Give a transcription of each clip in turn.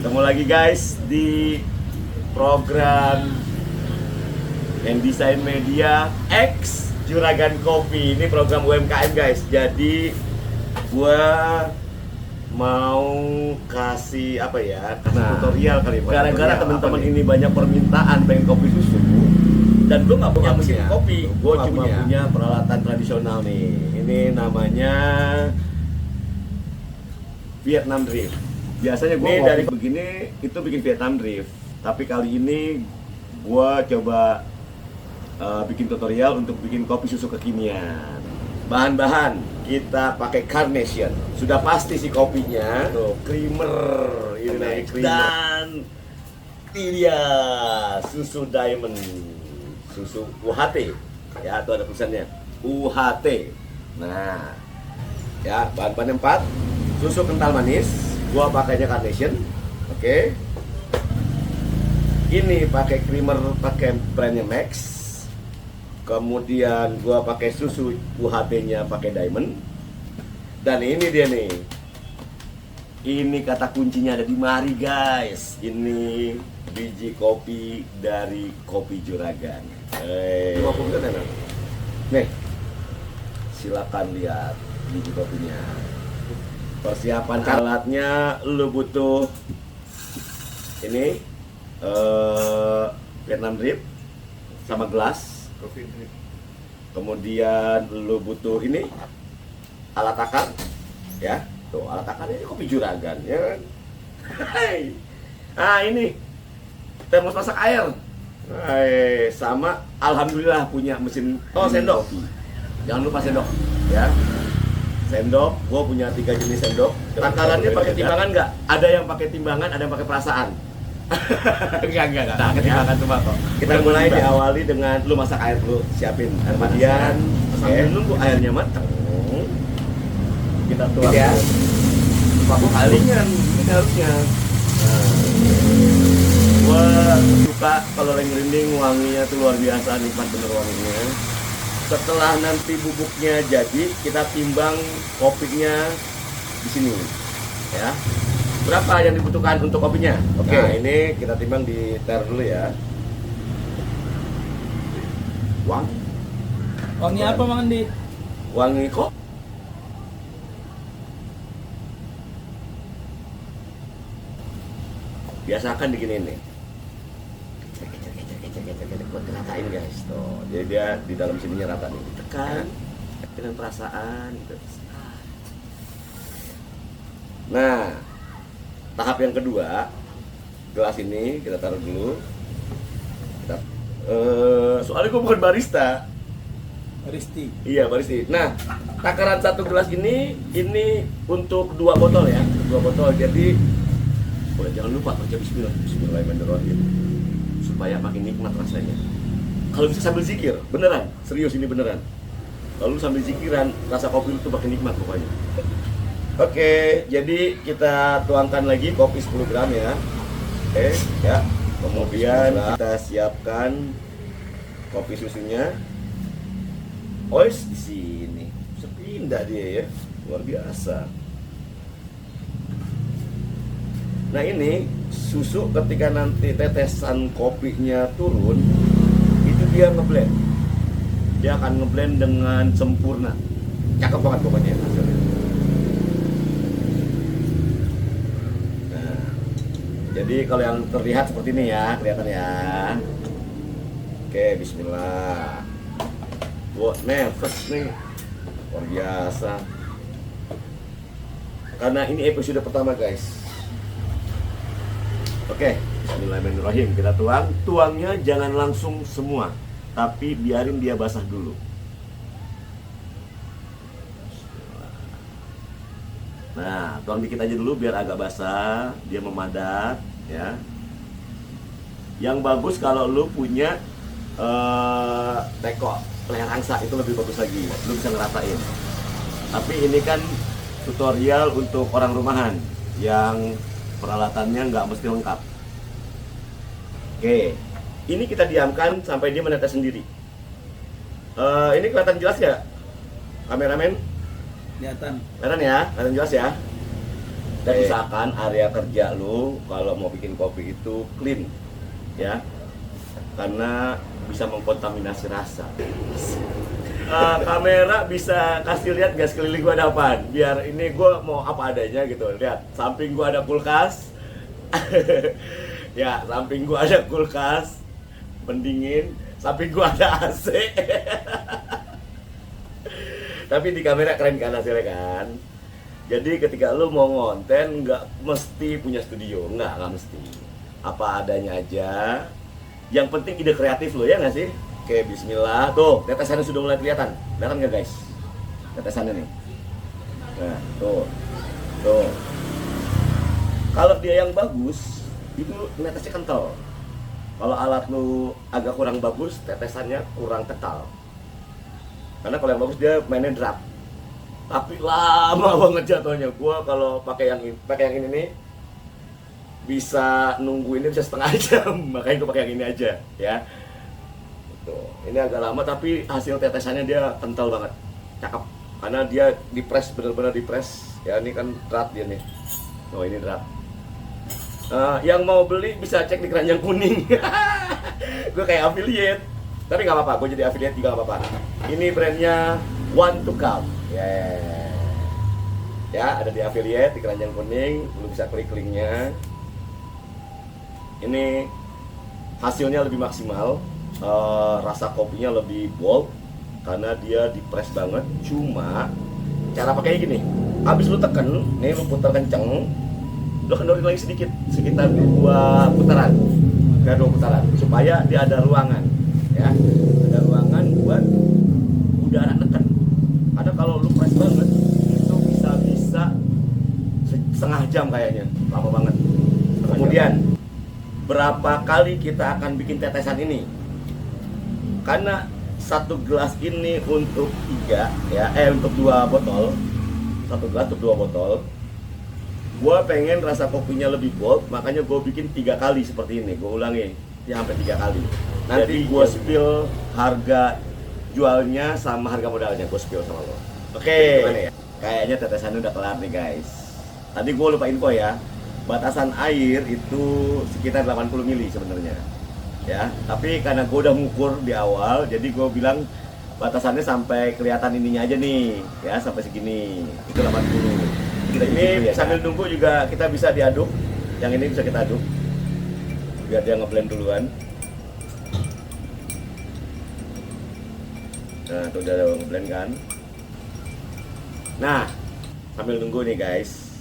Ketemu lagi guys di program Design Media X Juragan Kopi. Ini program UMKM guys. Jadi gua mau kasih apa ya? Tutorial kali. Gara-gara teman-teman ini banyak permintaan pengen kopi susu dan gua nggak punya mesin kopi. Gua cuma punya peralatan tradisional nih. Ini namanya Vietnam Drift. Biasanya gue dari begini itu bikin Vietnam Drift, tapi kali ini gue coba bikin tutorial untuk bikin kopi susu kekinian. Bahan-bahan kita pakai Carnation, sudah pasti sih kopinya tuh creamer ini creamer. Dan ini dia susu diamond, susu UHT ya, tuh ada tulisannya UHT. Nah ya, bahan-bahannya 4, susu kental manis. Gua pakainya Carnation, oke. Ini pakai creamer, pakai brandnya Max. Kemudian gua pakai susu UHT-nya pakai Diamond. Dan ini dia nih. Ini kata kuncinya ada di mari guys. Ini biji kopi dari Kopi Juragan. Cuma kopi kan enak. Nih, silakan lihat biji kopinya. Persiapan alatnya lu butuh ini Vietnam Drip sama gelas, kemudian lu butuh ini alat takar ya, tuh alat takar ini Kopi Juragan ya kan. Ini termos masak air, sama alhamdulillah punya mesin sendok, jangan lupa sendok ya. Sendok, gue punya 3 jenis sendok. Takarannya pakai timbangan nggak? Ada yang pakai timbangan, ada yang pakai perasaan. Enggak. Nah, ketimbangan cuma kok. Kita mulai diawali dengan lu masak air dulu, siapin. Kemudian sambil nunggu airnya matang, kita tuang ya. Palingan ini harusnya. Gue suka kalau rinding wanginya tuh luar biasa, nikmat bener wanginya. Setelah nanti bubuknya jadi, kita timbang kopinya di sini, ya. Berapa yang dibutuhkan untuk kopinya? Oke. Nah, ini kita timbang di ter dulu ya. Wangi apa Mang Andi? Wangi kok. Biasakan begini nih. Buat ratain guys, tuh. Jadi dia di dalam sininya rata nih, ditekan dengan perasaan gitu. Nah, tahap yang kedua, gelas ini kita taruh dulu. Soalnya gue bukan barista. Baristi. Iya, baristi. Nah, takaran 1 gelas ini untuk 2 botol ya, 2 botol. Jadi, jangan lupa baca Bismillahirrahmanirrahim supaya makin nikmat rasanya. Kalau bisa sambil zikir, beneran, serius ini beneran. Kalau lu sambil zikiran, rasa kopi itu makin nikmat pokoknya. Oke, jadi kita tuangkan lagi kopi 10 gram ya. Oke, ya. Kemudian kita siapkan kopi susunya. Di sini. Sepindah dia ya, luar biasa. Nah ini susu ketika nanti tetesan kopinya turun, itu dia ngeblend. Dia akan ngeblend dengan sempurna. Cakep banget pokoknya hasilnya. Nah, jadi kalau yang terlihat seperti ini ya, kelihatan ya. Oke, bismillah. Buat nervous nih, luar biasa. Karena ini episode pertama guys. Oke, bismillahirrahmanirrahim. Kita tuang. Tuangnya jangan langsung semua, tapi biarin dia basah dulu. Nah, tuang dikit aja dulu biar agak basah, dia memadat ya. Yang bagus kalau lu punya teko leher angsa, itu lebih bagus lagi. Lu bisa ngeratain. Tapi ini kan tutorial untuk orang rumahan yang peralatannya nggak mesti lengkap. Oke, ini kita diamkan sampai dia menetes sendiri. Ini kelihatan jelas ya, kameramen? Kelihatan. Kelihatan ya, kelihatan jelas ya. Dan usahakan area kerja lu kalau mau bikin kopi itu clean, ya, karena bisa mengkontaminasi rasa. Kamera bisa kasih lihat gak sekeliling gua ada apaan? Biar ini gua mau apa adanya gitu. Lihat, samping gua ada kulkas. Ya, samping gua ada kulkas pendingin, samping gua ada AC. Tapi di kamera keren kan hasilnya kan? Jadi ketika lu mau ngonten nggak mesti punya studio, nggak mesti. Apa adanya aja. Yang penting ide kreatif lo, ya nggak sih? Oke, bismillah. Tuh, tetesannya sudah mulai kelihatan. Kelihatan nggak guys? Tetesannya nih. Nah, tuh. Tuh. Kalau dia yang bagus, itu netesnya kental. Kalau alat lu agak kurang bagus, tetesannya kurang kental. Karena kalau yang bagus dia mainnya drop. Tapi lama banget jatuhnya. Gua kalau pakai yang ini nih bisa nungguinnya bisa setengah jam. Makanya gua pakai yang ini aja, ya. Tuh, ini agak lama tapi hasil tetesannya dia kental banget. Cakep. Karena dia dipres, benar-benar dipres. Ya, ini kan drat dia nih. Oh, ini drat. Yang mau beli bisa cek di Keranjang Kuning. Gue kayak affiliate. Tapi nggak apa-apa, gue jadi affiliate juga nggak apa-apa. Ini brandnya One to Come. Ya, ada di affiliate di Keranjang Kuning. Lu bisa klik linknya. Ini hasilnya lebih maksimal. Rasa kopinya lebih bold karena dia dipres banget. Cuma cara pakainya gini. Habis lu tekan, nih lu putar kenceng. Lu kendorin lagi sedikit, sekitar 2 putaran. Kayak 2 putaran supaya dia ada ruangan, ya. Ada ruangan buat udara tekan. Karena kalau lu press banget itu bisa setengah jam kayaknya, lama banget. Kemudian berapa kali kita akan bikin tetesan ini? Karena 1 gelas ini untuk 3 ya, untuk 2 botol. 1 gelas untuk 2 botol. Gua pengen rasa kopinya lebih bold, makanya gue bikin 3 kali seperti ini. Gue ulangi, ya sampai 3 kali. Nanti gue spill harga jualnya sama harga modalnya, gue spill sama lo. Oke. Ya? Kayaknya tetesannya udah kelar nih guys. Tadi gue lupa info ya, batasan air itu sekitar 80 mili sebenarnya. Ya, tapi karena gue udah ngukur di awal, jadi gue bilang batasannya sampai kelihatan ininya aja nih, ya sampai segini. Itu 80. Ini ya, sambil nunggu juga kita bisa diaduk. Yang ini bisa kita aduk biar dia ngeblend duluan. Nah, itu udah ngeblend kan. Nah, sambil nunggu nih guys,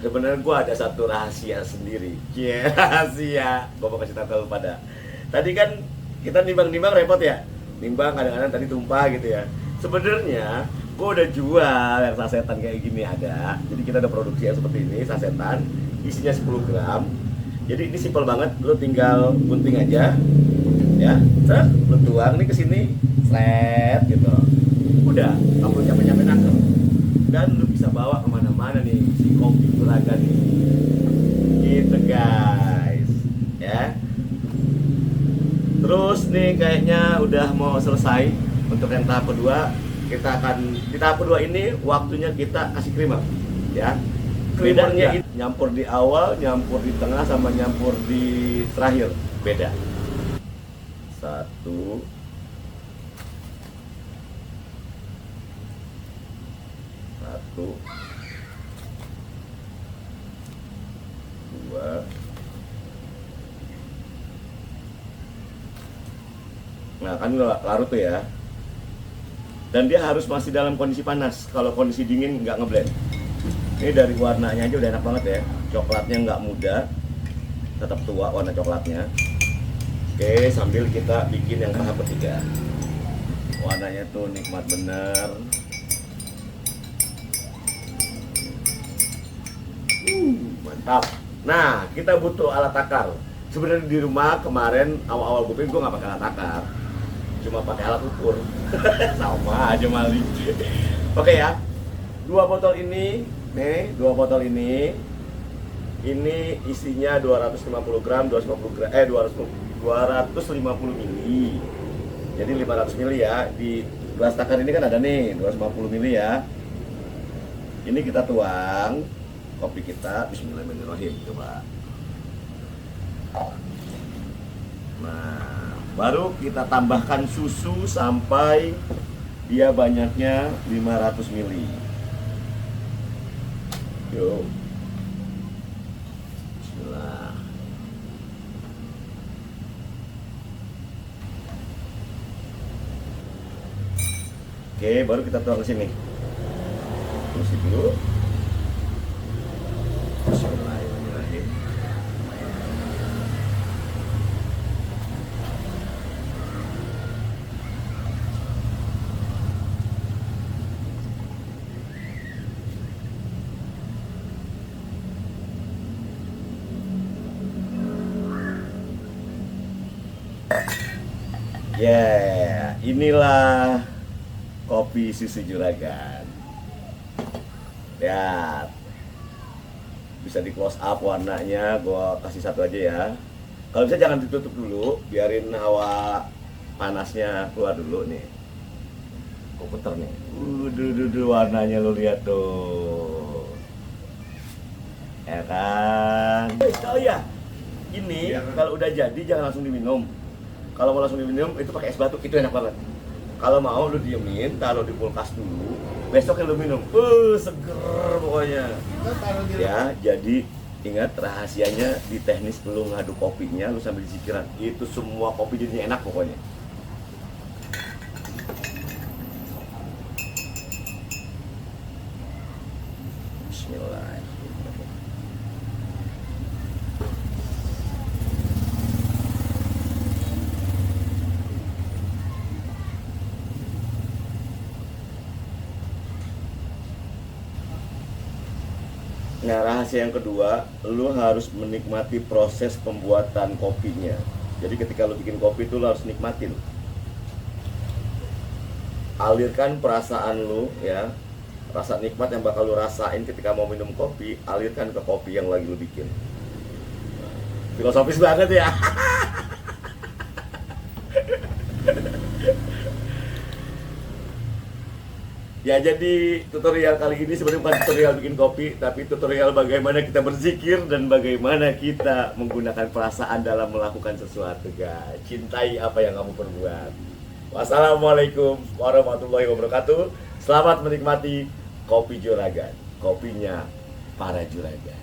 sebenarnya gua ada satu rahasia sendiri. Yeah, rahasia. Gua mau kasih tahu pada. Tadi kan kita nimbang-nimbang repot ya. Nimbang kadang-kadang tadi tumpah gitu ya. Sebenarnya gue udah jual yang sasetan kayak gini ada. Jadi kita ada produksi yang seperti ini, sasetan isinya 10 gram. Jadi ini simpel banget, lo tinggal gunting aja, ya, lo tuang nih ke sini, slet gitu. Udah, kamu capek-capek nangkep. Dan lo bisa bawa kemana-mana nih si kopi Braga nih. Gitu guys, ya. Terus nih kayaknya udah mau selesai untuk yang tahap kedua. Kita akan di tahap kedua ini waktunya kita kasih creamer, ya. Bedanya itu nyampur di awal, nyampur di tengah, sama nyampur di terakhir. Beda. 1 1 2. Nah, kan larut tuh ya. Dan dia harus masih dalam kondisi panas. Kalau kondisi dingin nggak ngeblend. Ini dari warnanya aja udah enak banget ya. Coklatnya nggak muda, tetap tua warna coklatnya. Oke, sambil kita bikin yang tahap ketiga. Warnanya tuh nikmat bener. Mantap. Nah, kita butuh alat takar. Sebenarnya di rumah kemarin awal-awal gue nggak pakai alat takar. Cuma pakai alat ukur. Sama aja Mali. Oke ya, 2 botol ini nih, 2 botol ini isinya 250 gram, 250 mili. Jadi 500 mili ya. Di gelas takar ini kan ada nih 250 mili ya. Ini kita tuang kopi kita. Bismillahirrahmanirrahim. Coba. Nah, baru kita tambahkan susu sampai dia banyaknya 500 ml. Yuk. Bismillah. Oke, baru kita tuang ke sini. Terus dulu. Bismillahirrahmanirrahim. Ya, inilah kopi susu juragan. Lihat, bisa di close up warnanya. Gua kasih satu aja ya. Kalau bisa jangan ditutup dulu, biarin hawa panasnya keluar dulu nih. Gua puter nih. Warnanya lu lihat tuh, ya kan? Oh ya, ini kalau udah jadi jangan langsung diminum. Kalau mau langsung diminum itu pakai es batu, itu enak banget. Kalau mau lu diemin, taruh di kulkas dulu, besoknya lu minum. Seger pokoknya. Ya, jadi ingat rahasianya di teknis lu ngaduk kopinya, lu sambil disikiran. Itu semua kopi jadinya enak pokoknya. Bismillahirrahmanirrahim. Nah, rahasia yang kedua, lu harus menikmati proses pembuatan kopinya. Jadi ketika lu bikin kopi itu lu harus nikmatin. Alirkan perasaan lu ya. Rasa nikmat yang bakal lu rasain ketika mau minum kopi, alirkan ke kopi yang lagi lu bikin. Filosofis banget ya. Ya, jadi tutorial kali ini sebenarnya bukan tutorial bikin kopi, tapi tutorial bagaimana kita berzikir dan bagaimana kita menggunakan perasaan dalam melakukan sesuatu, guys. Cintai apa yang kamu perbuat. Wassalamualaikum warahmatullahi wabarakatuh. Selamat menikmati kopi juragan, kopinya para juragan.